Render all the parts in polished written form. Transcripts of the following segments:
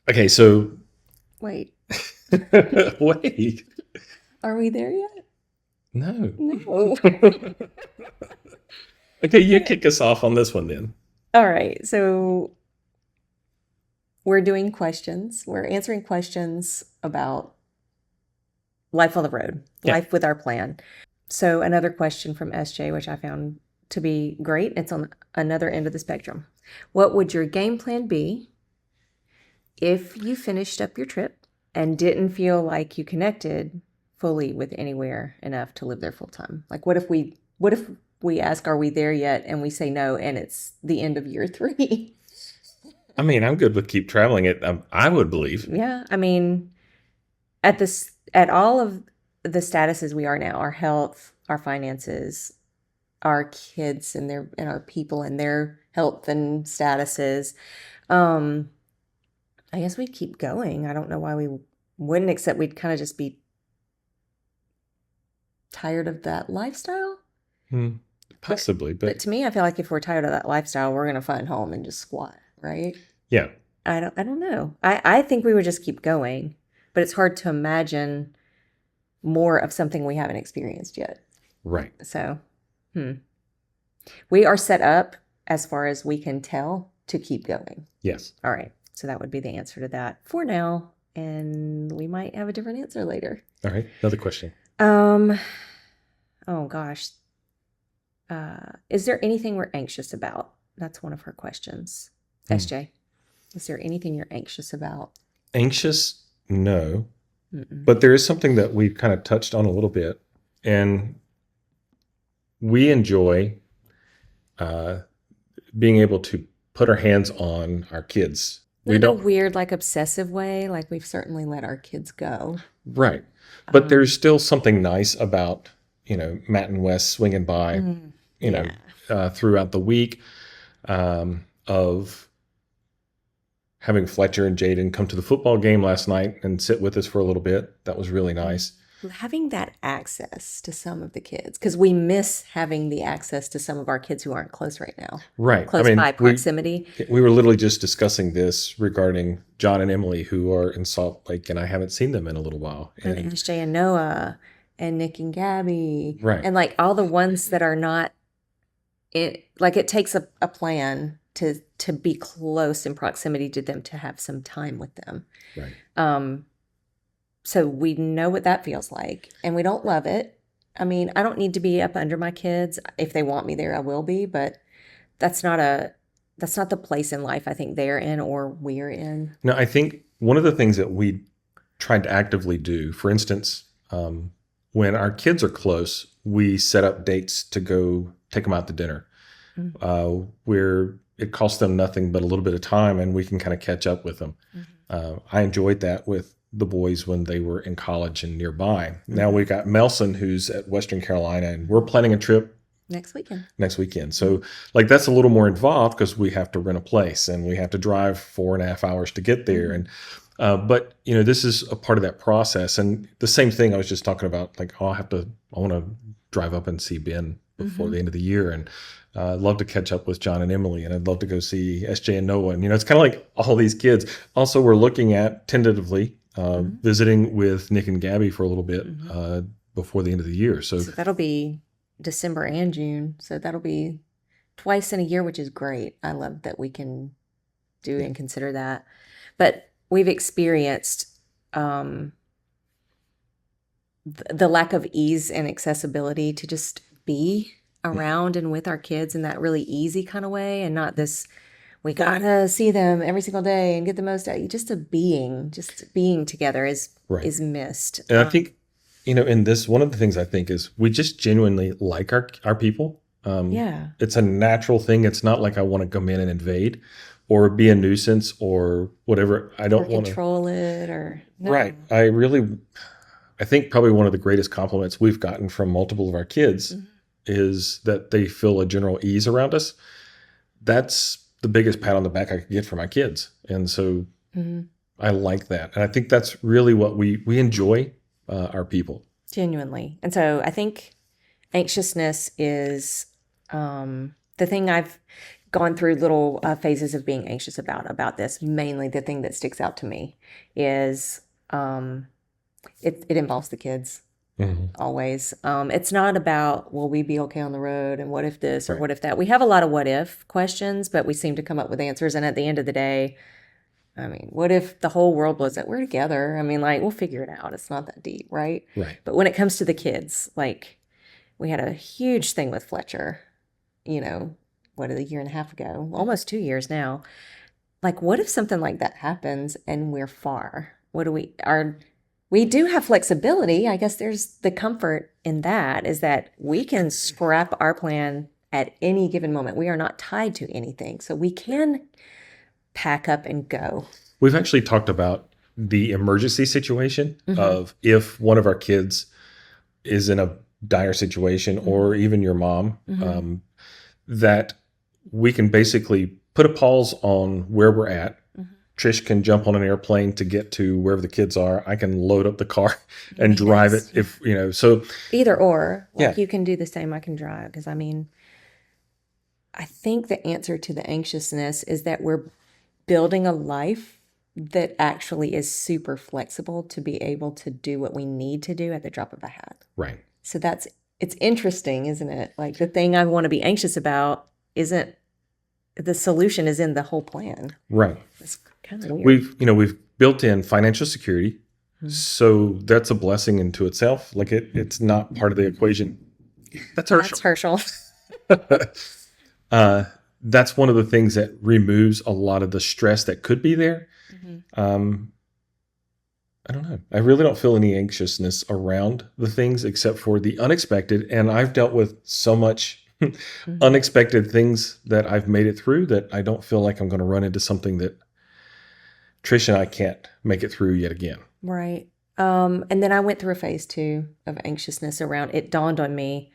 Okay, so Wait, wait. are we there yet? No. No. Okay, you kick us off on this one then. All right. So we're doing questions. We're answering questions about life on the road, Yeah. life with our plan. So another question from SJ, which I found to be great. It's on another end of the spectrum. What would your game plan be if you finished up your trip and didn't feel like you connected fully with anywhere enough to live there full time? Like what if we ask, are we there yet? And we say no, and it's the end of year 3. I mean, I'm good with keep traveling it. I would believe. Yeah. I mean, at all of the statuses we are now, our health, our finances, our kids and our people and their health and statuses, um, I guess we'd keep going. I don't know why we wouldn't, except we'd kind of just be tired of that lifestyle. Hmm, But possibly, but but to me, I feel like if we're tired of that lifestyle, we're gonna find home and just squat, right? yeah, I don't know. I think we would just keep going, but it's hard to imagine more of something we haven't experienced yet. right. So, hmm. We are set up as far as we can tell to keep going. Yes. All right. So that would be the answer to that for now. And we might have a different answer later. All right. Another question. Um, oh gosh. Is there anything we're anxious about? That's one of her questions. Hmm. SJ, is there anything you're anxious about? Anxious? No. Mm-mm. But there is something that we've kind of touched on a little bit, and we enjoy uh, being able to put our hands on our kids. We Not in a don't, weird, like obsessive way. Like we've certainly let our kids go. right. But there's Um, still something nice about, Matt and Wes swinging by, you know, yeah. throughout the week, of having Fletcher and Jaden come to the football game last night and sit with us for a little bit. That was really nice. Having that access to some of the kids, because we miss having the access to some of our kids who aren't close right now, Right. I close mean, by proximity. we were literally just discussing this regarding John and Emily, who are in Salt Lake, and I haven't seen them in a little while. And And SJ and Noah and Nick and Gabby right, and like all the ones that are not it, like it takes a plan to be close in proximity to them, to have some time with them. right. Um so we know what that feels like, and we don't love it. I mean, I don't need to be up under my kids. If they want me there, I will be, but that's not a that's not the place in life I think they're in or we're in. Now, I think one of the things that we tried to actively do, for instance, when our kids are close, we set up dates to go take them out to dinner, Mhm. where it costs them nothing but a little bit of time, and we can kind of catch up with them. I enjoyed that with the boys when they were in college and nearby. Now we got Melson, who's at Western Carolina, and we're planning a trip Next weekend. next weekend. So, like, that's a little more involved because we have to rent a place and we have to drive 4.5 hours to get there. And but this is a part of that process. And the same thing I was just talking about, like, oh, I want to drive up and see Ben before the end of the year, and I'd love to catch up with John and Emily, and I'd love to go see SJ and Noah. And it's kind of like all these kids. Also, we're looking at tentatively visiting with Nick and Gabby for a little bit before the end of the year. So So that'll be December and June. So that'll be twice in a year, which is great. I love that we can do yeah, and consider that. But we've experienced the lack of ease and accessibility to just be around and with our kids in that really easy kind of way, and not this we gotta see them every single day and get the most out. Just being together right. is missed. And I think, in this, one of the things I think is we just genuinely like our people. Yeah. It's a natural thing. It's not like I want to come in and invade or be a nuisance or whatever. I Or don't want to. control it, or Right. no. I think probably one of the greatest compliments we've gotten from multiple of our kids Mhm. is that they feel a general ease around us. That's the biggest pat on the back I could get for my kids. And so Mhm. I like that. And I think that's really what we enjoy, our people. Genuinely. And so I think anxiousness is the thing I've gone through little phases of being anxious about this. Mainly the thing that sticks out to me is it involves the kids. Always. It's not about, will we be okay on the road? And what if this or Right. what if that? We have a lot of what if questions, but we seem to come up with answers. And at the end of the day, I mean, what if the whole world was that we're together? I mean, like, we'll figure it out. It's not that deep, right? Right. But when it comes to the kids, like, we had a huge thing with Fletcher, what, a year and a half ago, almost 2 years now. Like, what if something like that happens and we're far? We do have flexibility. I guess there's the comfort in that, is that we can scrap our plan at any given moment. We are not tied to anything. So we can pack up and go. We've actually talked about the emergency situation of if one of our kids is in a dire situation, or even your mom, that we can basically put a pause on where we're at. Trish can jump on an airplane to get to wherever the kids are. I can load up the car and drive it if, so. Either or. Like, you can do the same, I can drive. Because, I mean, I think the answer to the anxiousness is that we're building a life that actually is super flexible to be able to do what we need to do at the drop of a hat. Right. So it's interesting, isn't it? Like, the thing I want to be anxious about isn't, the solution is in the whole plan. Right. It's kind of weird. We've built in financial security. So that's a blessing into itself. Like, it's not part of the equation. That's Herschel. That's one of the things that removes a lot of the stress that could be there. I don't know. I really don't feel any anxiousness around the things except for the unexpected. And I've dealt with so much unexpected things that I've made it through that I don't feel like I'm going to run into something that Trish and I can't make it through yet again. Right. And then I went through a phase 2 of anxiousness around, it dawned on me,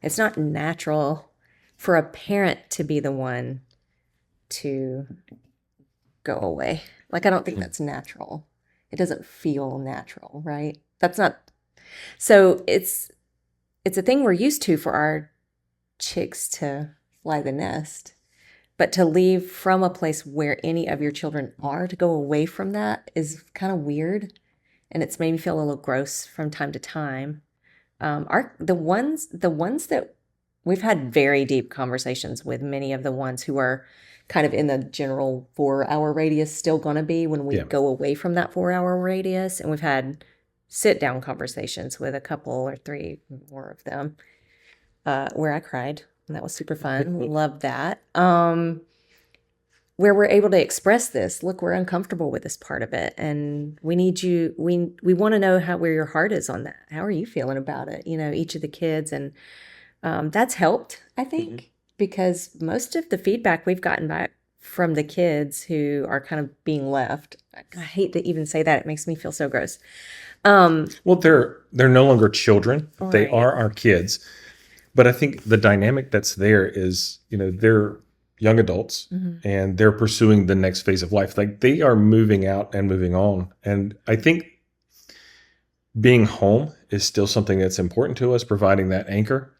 it's not natural for a parent to be the one to go away. Like, I don't think that's natural. It doesn't feel natural, right? That's not. So it's a thing we're used to for our chicks to fly the nest, but to leave from a place where any of your children are, to go away from that is kind of weird. And it's made me feel a little gross from time to time. The ones that we've had very deep conversations with, many of the ones who are kind of in the general 4-hour radius still going to be when we go away from that 4-hour radius. And we've had sit down conversations with a couple or 3 more of them where I cried. And that was super fun. Loved that. Where we're able to express this. Look, we're uncomfortable with this part of it. And we need you. We want to know where your heart is on that. How are you feeling about it? Each of the kids. And that's helped, I think, because most of the feedback we've gotten back from the kids who are kind of being left, I hate to even say that. It makes me feel so gross. Well, they're no longer children. Right. They are our kids. But I think the dynamic that's there is, they're young adults and they're pursuing the next phase of life. Like, they are moving out and moving on. And I think being home is still something that's important to us, providing that anchor.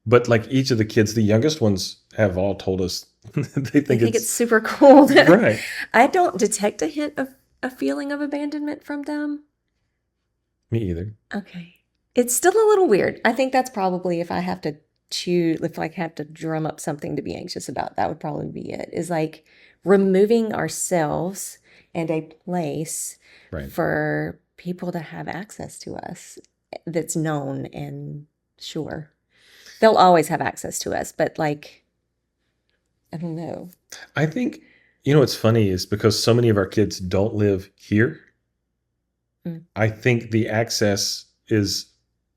But like, each of the kids, the youngest ones have all told us they think it's super cool. Right. I don't detect a hint of a feeling of abandonment from them. Me either. Okay. It's still a little weird. I think that's probably, if I have to drum up something to be anxious about, that would probably be it. Is like removing ourselves and a place for people to have access to us that's known and sure. They'll always have access to us, but like, I don't know. I think, what's funny is because so many of our kids don't live here, I think the access is,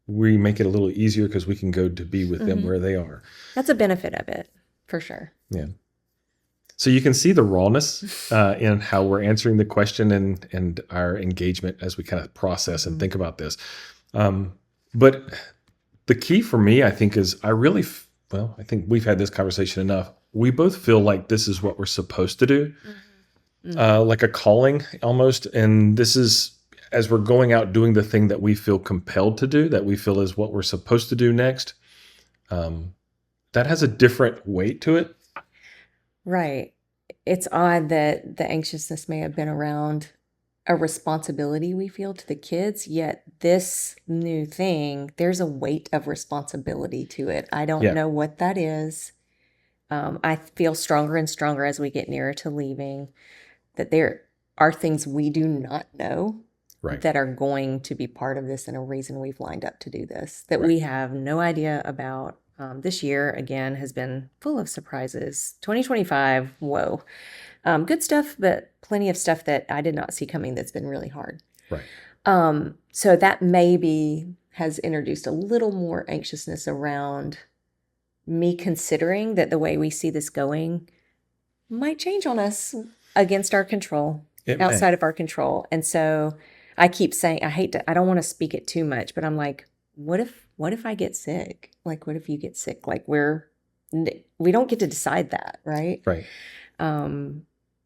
we make it a little easier because we can go to be with them where they are. That's a benefit of it, for sure. Yeah. So you can see the rawness in how we're answering the question and our engagement as we kind of process and think about this. But the key for me, I think, is I think we've had this conversation enough. We both feel like this is what we're supposed to do, like a calling almost. And this is, as we're going out doing the thing that we feel compelled to do, that we feel is what we're supposed to do next, that has a different weight to it. Right. It's odd that the anxiousness may have been around a responsibility we feel to the kids, yet this new thing, there's a weight of responsibility to it. I don't Yeah, know what that is. I feel stronger and stronger as we get nearer to leaving that there are things we do not know right, that are going to be part of this and a reason we've lined up to do this that right. we have no idea about. This year, again, has been full of surprises. 2025, whoa. Good stuff, but plenty of stuff that I did not see coming that's been really hard. Right. So that maybe has introduced a little more anxiousness around me considering that the way we see this going might change on us against our control, It may. outside of our control. And so I keep saying, I don't want to speak it too much, but I'm like, what if I get sick? Like, what if you get sick? Like we don't get to decide that, right? Right.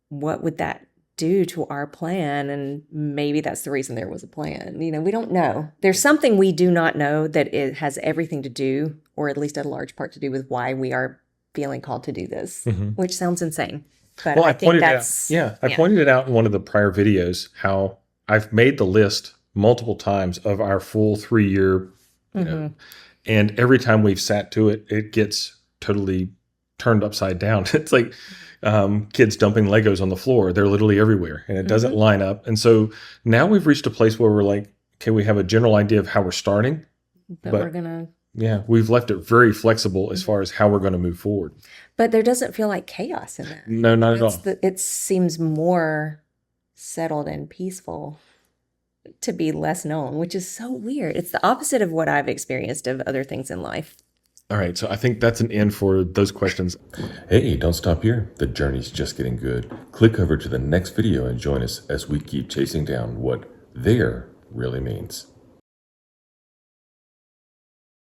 What would that do to our plan? And maybe that's the reason there was a plan. We don't know. There's something we do not know that it has everything to do, or at least a large part to do with why we are feeling called to do this, which sounds insane. But Well, I I think pointed it out. that's, Yeah, I pointed it out in one of the prior videos how I've made the list multiple times of our full 3-year, you know, and every time we've sat to it, it gets totally turned upside down. It's like kids dumping Legos on the floor. They're literally everywhere, and it doesn't line up. And so now we've reached a place where we're like, okay, we have a general idea of how we're starting, but but we're going to, yeah, we've left it very flexible as far as how we're going to move forward. but there doesn't feel like chaos in that. No, not at all. It seems more settled and peaceful to be less known, which is so weird. It's the opposite of what I've experienced of other things in life. All right, so I think that's an end for those questions. Hey, don't stop here. The journey's just getting good. Click over to the next video and join us as we keep chasing down what there really means.